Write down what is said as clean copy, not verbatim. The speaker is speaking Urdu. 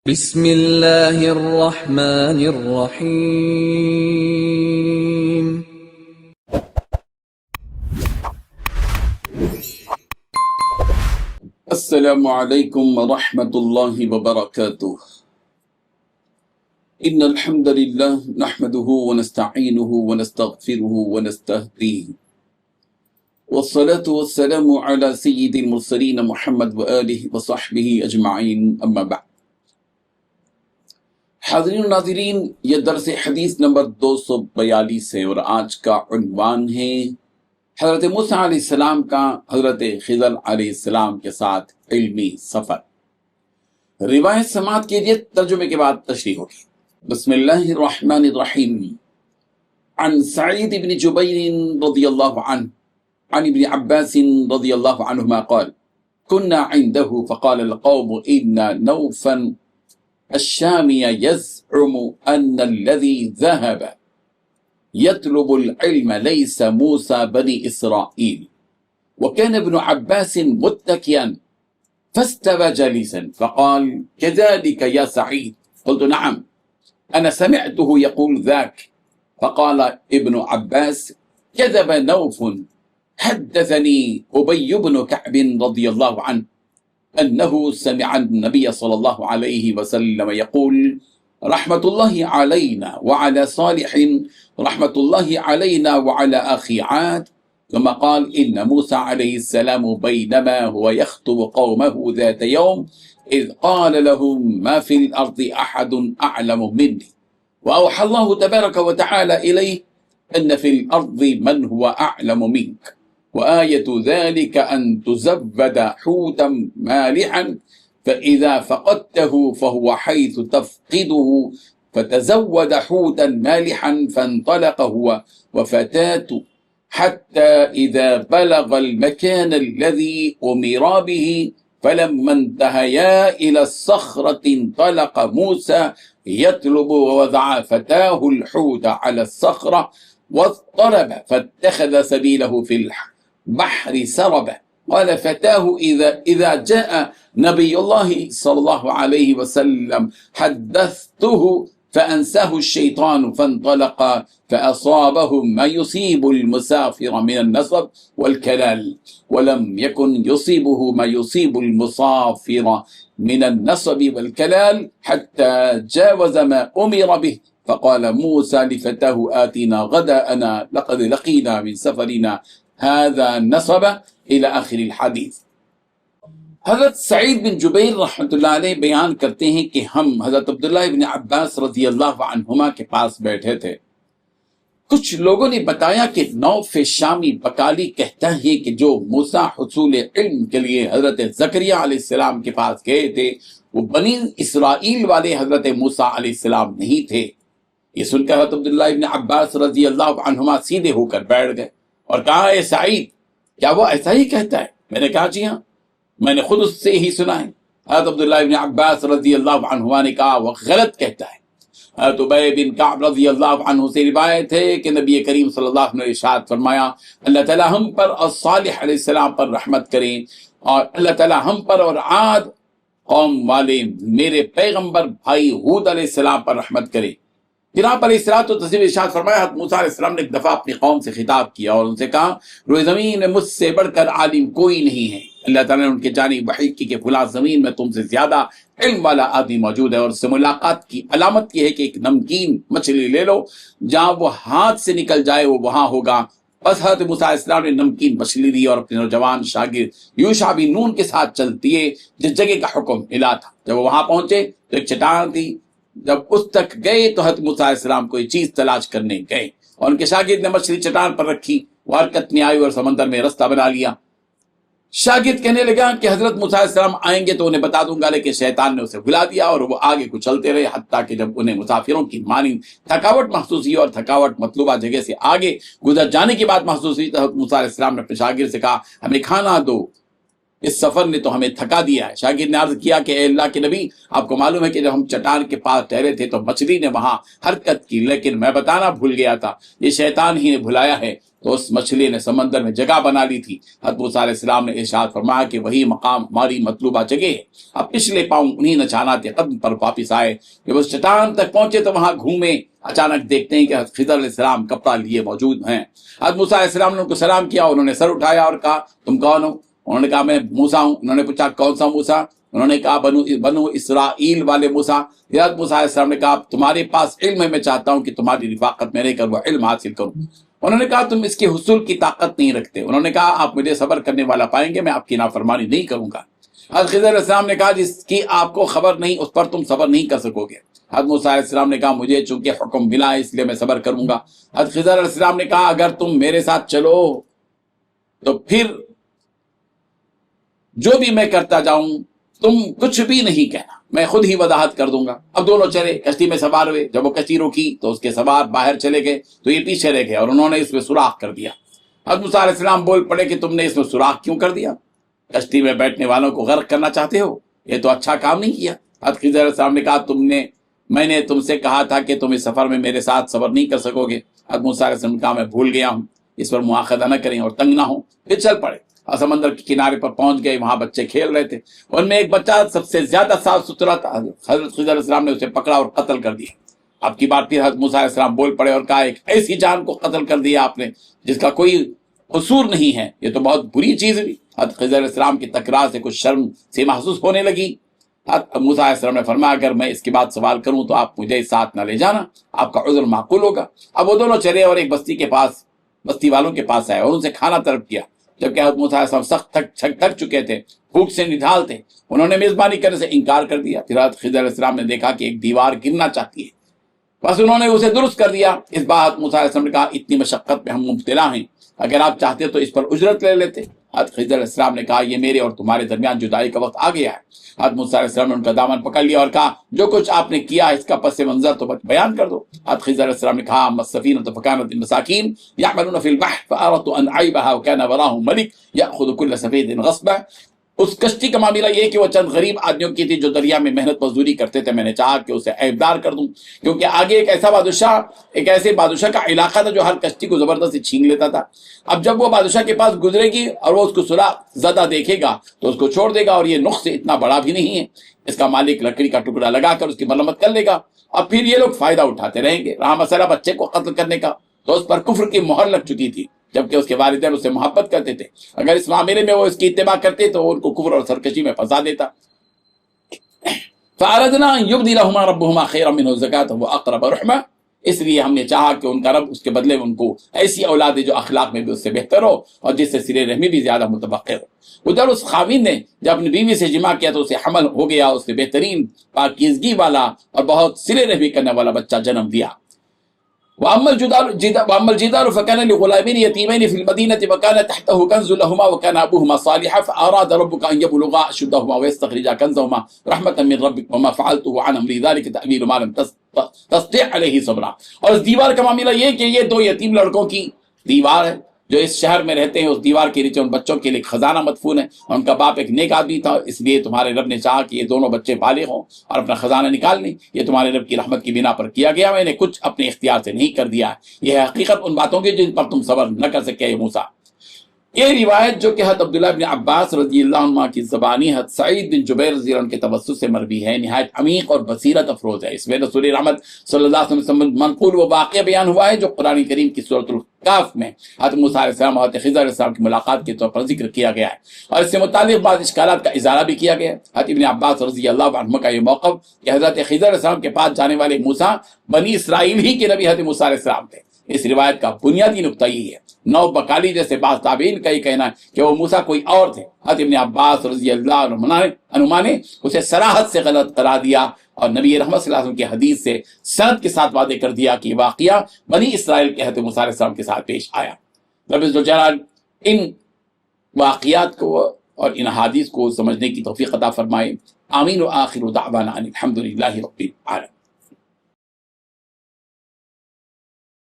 بسم اللہ الرحمن الرحیم۔ السلام علیکم ورحمۃ اللہ وبرکاتہ۔ ان الحمد للہ نحمده ونستعینه ونستغفره ونستهدیه والصلاة والسلام على سید المرسلین محمد وآلہ وصحبہ اجمعین، اما بعد۔ حاضرین و ناظرین، یہ درس حدیث نمبر 242 ہے اور آج کا عنوان ہے حضرت موسیٰ علیہ السلام کا حضرت خضر علیہ السلام کے ساتھ علمی سفر۔ روایت سماعت کیجئے، ترجمے کے بعد تشریح ہوگی۔ بسم اللہ الرحمن الرحیم۔ عن سعید بن جبیر رضی اللہ عنہ عن ابن عباس رضی اللہ عنہما قال كنا عنده فقال القوم إن نوفا الشامي يزعم أن الذي ذهب يطلب العلم ليس موسى بني إسرائيل، وكان ابن عباس متكئا فاستوى جالسا فقال كذلك يا سعيد؟ قلت نعم، أنا سمعته يقول ذاك. فقال ابن عباس كذب نوف، حدثني أبي بن كعب رضي الله عنه أنه سمع النبي صلى الله عليه وسلم يقول رحمة الله علينا وعلى صالح، رحمة الله علينا وعلى أخي عاد، ثم قال إن موسى عليه السلام بينما هو يخطب قومه ذات يوم إذ قال لهم ما في الأرض أحد أعلم مني، وأوحى الله تبارك وتعالى إليه أن في الأرض من هو أعلم منك، وآية ذلك أن تزود حوتا مالحا فإذا فقدته فهو حيث تفقده، فتزود حوتا مالحا فانطلق هو وفتاته حتى إذا بلغ المكان الذي أمرا به فلما انتهيا إلى الصخرة انطلق موسى يطلب ووضع فتاه الحوت على الصخرة واضطرب فاتخذ سبيله في البحر سربا. قال فتاه إذا جاء نبي الله صلى الله عليه وسلم حدثته فأنساه الشيطان فانطلق فأصابهم ما يصيب المسافر من النصب والكلال، ولم يكن يصيبه ما يصيب المسافر من النصب والكلال حتى جاوز ما أمر به، فقال موسى لفتاه آتنا غداءنا لقد لقينا من سفرنا هذا نصب إلى آخر الحدیث۔ حضرت سعید بن جبیر رحمۃ اللہ علیہ بیان کرتے ہیں کہ ہم حضرت عبداللہ ابن عباس رضی اللہ عنہما کے پاس بیٹھے تھے۔ کچھ لوگوں نے بتایا کہ نوف شامی بقالی کہتا ہے کہ جو موسیٰ حصول علم کے لیے حضرت زکریا علیہ السلام کے پاس گئے تھے وہ بنی اسرائیل والے حضرت موسیٰ علیہ السلام نہیں تھے۔ یہ سن کر حضرت عبداللہ ابن عباس رضی اللہ عنہما سیدھے ہو کر بیٹھ گئے اور کہا اے سعید، کیا وہ ایسا ہی کہتا ہے؟ میں نے کہا جی ہاں، میں نے خود اس سے ہی سنا ہے۔ حضرت عبداللہ ابن عباس رضی اللہ عنہما نے کہا وہ غلط کہتا ہے۔ حضرت ابی بن کعب رضی اللہ عنہ سے روایت ہے کہ نبی کریم صلی اللہ علیہ وسلم نے ارشاد فرمایا اللہ تعالی ہم پر اور صالح علیہ السلام پر رحمت کریں، اور اللہ تعالی ہم پر اور عاد قوم والے میرے پیغمبر بھائی ہود علیہ السلام پر رحمت کرے۔ پھر آپ علیہ الصلوۃ والتسلیم ارشاد فرمایا حضرت موسیٰ علیہ السلام نے ایک دفعہ اپنی قوم سے خطاب کیا اور ان سے کہا روئے زمین میں مجھ سے بڑھ کر عالم کوئی نہیں ہے۔ اللہ تعالیٰ نے ان کے جانب وحی کی کہ فلاں زمین میں تم سے زیادہ علم والا آدمی موجود ہے، اور اس سے ملاقات کی علامت یہ ہے کہ ایک نمکین مچھلی لے لو، جہاں وہ ہاتھ سے نکل جائے وہ وہاں ہوگا۔ بس حضرت موسیٰ علیہ السلام نے نمکین مچھلی لی اور اپنے نوجوان شاگرد یوشع بن نون کے ساتھ چل دیے جس جگہ کا حکم ملا تھا۔ جب وہ وہاں پہنچے تو ایک چٹان تھی، جب اس تک گئے تو حضرت موسیٰ علیہ السلام کوئی چیز تلاش کرنے گئے اور ان کے شاگرد نے مچھلی چٹان پر رکھی، وہ حرکت میں آئی اور سمندر میں رستہ بنا لیا۔ شاگرد کہنے لگا کہ حضرت موسیٰ علیہ السلام آئیں گے تو انہیں بتا دوں گا، لیکن شیطان نے اسے بھلا دیا اور وہ آگے کو چلتے رہے، حتیٰ کہ جب انہیں مسافروں کی مانند تھکاوٹ محسوس ہوئی اور تھکاوٹ مطلوبہ جگہ سے آگے گزر جانے کے بعد محسوس ہوئی تو حضرت موسیٰ علیہ السلام نے اپنے شاگرد سے کہا ہمیں کھانا دو۔ اس سفر نے تو ہمیں تھکا دیا ہے۔ شاگرد نے عرض کیا کہ اے اللہ کے نبی، آپ کو معلوم ہے کہ جب ہم چٹان کے پاس ٹھہرے تھے تو مچھلی نے وہاں حرکت کی، لیکن میں بتانا بھول گیا تھا، یہ شیطان ہی نے بھلایا ہے۔ تو اس مچھلی نے سمندر میں جگہ بنا لی تھی۔ حضرت موسیٰ علیہ السلام نے ارشاد فرمایا کہ وہی مقام ہماری مطلوبہ جگہ ہے۔ اب پچھلے پاؤں انہی نشانات قدم پر واپس آئے۔ جب اس چٹان تک پہنچے تو وہاں گھومے، اچانک دیکھتے ہیں کہ حضرت خضر علیہ السلام کپڑا لیے موجود ہیں۔ حضرت موسیٰ علیہ السلام نے ان کو سلام کیا، انہوں نے سر اٹھایا اور کہا تم کون ہو؟ انہوں نے کہا میں موسیٰ ہوں۔ انہوں نے پوچھا کون سا موسیٰ؟ انہوں نے کہا بنو اسرائیل والے موسیٰ۔ حضرت موسیٰ علیہ السلام نے کہا تمہارے پاس علم ہے، میں چاہتا ہوں کہ تمہاری رفاقت میں رہ کر وہ علم حاصل کروں۔ انہوں نے کہا تم اس کے حصول کی طاقت نہیں رکھتے۔ انہوں نے کہا آپ مجھے صبر کرنے والا پائیں گے، میں آپ کی نافرمانی نہیں کروں گا۔ حضرت خضر علیہ السلام نے کہا جس کی آپ کو خبر نہیں اس پر تم صبر نہیں کر سکو گے۔ حضرت موسیٰ علیہ السلام نے کہا مجھے چونکہ حکم ملا ہے اس لیے میں صبر کروں گا۔ حضرت خضر علیہ السلام نے کہا اگر تم میرے ساتھ چلو تو پھر جو بھی میں کرتا جاؤں تم کچھ بھی نہیں کہنا، میں خود ہی وضاحت کر دوں گا۔ اب دونوں چلے، کشتی میں سوار ہوئے۔ جب وہ کشتی روکی تو اس کے سوار باہر چلے گئے تو یہ پیچھے رہ گئے اور انہوں نے اس میں سوراخ کر دیا۔ حضرت موسیٰ علیہ السلام بول پڑے کہ تم نے اس میں سوراخ کیوں کر دیا؟ کشتی میں بیٹھنے والوں کو غرق کرنا چاہتے ہو؟ یہ تو اچھا کام نہیں کیا۔ حضرت خضر علیہ السلام نے کہا میں نے تم سے کہا تھا کہ تم اس سفر میں میرے ساتھ صبر نہیں کر سکو گے۔ حضرت موسیٰ علیہ السلام نے کہا میں بھول گیا ہوں، اس پر مواخذہ نہ کریں اور تنگ نہ ہوں۔ پھر چل پڑے اور سمندر کے کنارے پر پہنچ گئے۔ وہاں بچے کھیل رہے تھے، ان میں ایک بچہ سب سے زیادہ صاف ستھرا تھا۔ حضرت خضر علیہ السلام نے اسے پکڑا اور قتل کر دیا۔ اب کی بار پھر حضرت موسیٰ علیہ السلام بول پڑے اور کہا ایک ایسی جان کو قتل کر دیا آپ نے جس کا کوئی قصور نہیں ہے، یہ تو بہت بری چیز ہوئی۔ حضرت خضر علیہ السلام کی تکرار سے کچھ شرم سے محسوس ہونے لگی۔ حضرت موسیٰ علیہ السلام نے فرمایا اگر میں اس کے بعد سوال کروں تو آپ مجھے ساتھ نہ لے جانا، آپ کا عذر معقول ہوگا۔ اب وہ دونوں چلے اور ایک بستی والوں کے پاس آئے اور ان سے کھانا طلب کیا، جبکہ حضرت موسیٰ علیہ السلام سخت تھک چکے تھے، بھوک سے نڈھال تھے۔ انہوں نے میزبانی کرنے سے انکار کر دیا۔ پھر حضرت خضر علیہ السلام نے دیکھا کہ ایک دیوار گرنا چاہتی ہے، بس انہوں نے اسے درست کر دیا۔ اس بات موسیٰ علیہ السلام نے کہا اتنی مشقت میں ہم مبتلا ہیں، اگر آپ چاہتے تو اس پر اجرت لے لیتے۔ حضرت خضر علیہ السلام نے کہا یہ میرے اور تمہارے درمیان جدائی کا وقت آ گیا ہے۔ حضرت موسیٰ علیہ السلام نے ان کا دامن پکڑ لیا اور کہا جو کچھ آپ نے کیا اس کا پس منظر تو بیان کر دو۔ حضرت خضر علیہ السلام نے کہا اما السفینۃ فکانت للمساکین یعملون فی البحر فاردت ان اعیبها وکان وراءهم ملک یاخذ کل سفید غصبا۔ اس کشتی کا معاملہ یہ کہ وہ چند غریب آدمیوں کی تھی جو دریا میں محنت مزدوری کرتے تھے، میں نے چاہا کہ اسے عیبدار کر دوں، کیونکہ آگے ایک ایسے بادشاہ کا علاقہ تھا جو ہر کشتی کو زبردستی چھین لیتا تھا۔ اب جب وہ بادشاہ کے پاس گزرے گی اور وہ اس کو سلاح زدہ دیکھے گا تو اس کو چھوڑ دے گا، اور یہ نقص اتنا بڑا بھی نہیں ہے، اس کا مالک لکڑی کا ٹکڑا لگا کر اس کی مرمت کر لے گا اور پھر یہ لوگ فائدہ اٹھاتے رہیں گے۔ رہا مسئلہ بچے کو قتل کرنے کا تو اس پر کفر کی مہر لگ چکی تھی، جبکہ اس کے والدین اس سے محبت کرتے تھے۔ اگر اس معاملے میں وہ اس کی اتباع کرتے تو وہ ان کو کفر اور سرکشی میں پھنسا دیتا۔ فَأَرَدْنَا أَن يُبْدِلَهُمَا رَبُّهُمَا خَيْرًا مِنْهُ زَكَاةً وَأَقْرَبَ رَحْمًا، اس لیے ہم نے چاہا کہ ان کا رب اس کے بدلے میں ان کو ایسی اولاد دے جو اخلاق میں بھی اس سے بہتر ہو اور جس سے صلہ رحمی بھی زیادہ متبقر ہو۔ ادھر اس خاوند نے جب اپنی بیوی سے جماع کیا تو اسے حمل ہو گیا، اس نے بہترین پاکیزگی والا اور بہت صلہ رحمی کرنے والا بچہ جنم دیا۔ وأما الجدار فكان لغلامين يتيمين في المدينة وكان تحته كنز لهما وكان أبوهما صالحا فأراد ربك أن يبلغا أشدهما ويستخرجا كنزهما رحمة من ربك وما فعلته عن أمري ذلك تأويل ما لم تستطع عليه صبرا۔ اور اس دیوار کا معاملہ یہ کہ یہ دو یتیم لڑکوں کی دیوار ہے جو اس شہر میں رہتے ہیں۔ اس دیوار کے نیچے ان بچوں کے لیے خزانہ مدفون ہے، اور ان کا باپ ایک نیک آدمی تھا، اس لیے تمہارے رب نے چاہا کہ یہ دونوں بچے بالغ ہوں اور اپنا خزانہ نکال لیں۔ یہ تمہارے رب کی رحمت کی بنا پر کیا گیا، میں نے کچھ اپنے اختیار سے نہیں کر دیا ہے۔ یہ ہے حقیقت ان باتوں کی جن پر تم صبر نہ کر سکے اے موسیٰ۔ یہ روایت جو کہ حضرت عبداللہ بن عباس رضی اللہ عنہ کی زبانی حضرت سعید بن جبیر رضی اللہ عنہ کے توسط سے مروی ہے، نہایت عمیق اور بصیرت افروز ہے۔ اس میں رسول رحمت صلی اللہ علیہ وسلم منقول وہ واقعہ بیان ہوا ہے جو قرآن کریم کی سورۃ الکہف میں حضرت موسیٰ علیہ السلام اور حضرت خضر علیہ السلام کی ملاقات کے طور پر ذکر کیا گیا ہے، اور اس سے متعلق بعض اشکالات کا اظہار بھی کیا گیا ہے۔ حضرت ابن عباس رضی اللہ عنہ کا یہ موقف کہ حضرت خضر علیہ السلام کے پاس جانے والے موسیٰ بنی اسرائیل ہی کے نبی حضرت موسیٰ علیہ السلام تھے، اس روایت کا بنیادی نقطہ یہ ہے۔ نو بکالی جیسے بعض تابعین کا یہ کہنا ہے کہ وہ موسیٰ کوئی اور تھے۔ حضرت ابن عباس رضی اللہ عنہما نے اسے صراحت سے غلط قرار دیا اور نبی رحمت صلی اللہ علیہ وسلم کی حدیث سے سند کے ساتھ واضح کر دیا کہ یہ واقعہ بنی اسرائیل کے حضرت موسیٰ علیہ السلام کے ساتھ پیش آیا۔ رب ذوالجلال ان واقعات کو اور ان حدیث کو سمجھنے کی توفیق عطا فرمائے۔ آمین و آخر دعوانا ان الحمد للہ رب العالمین۔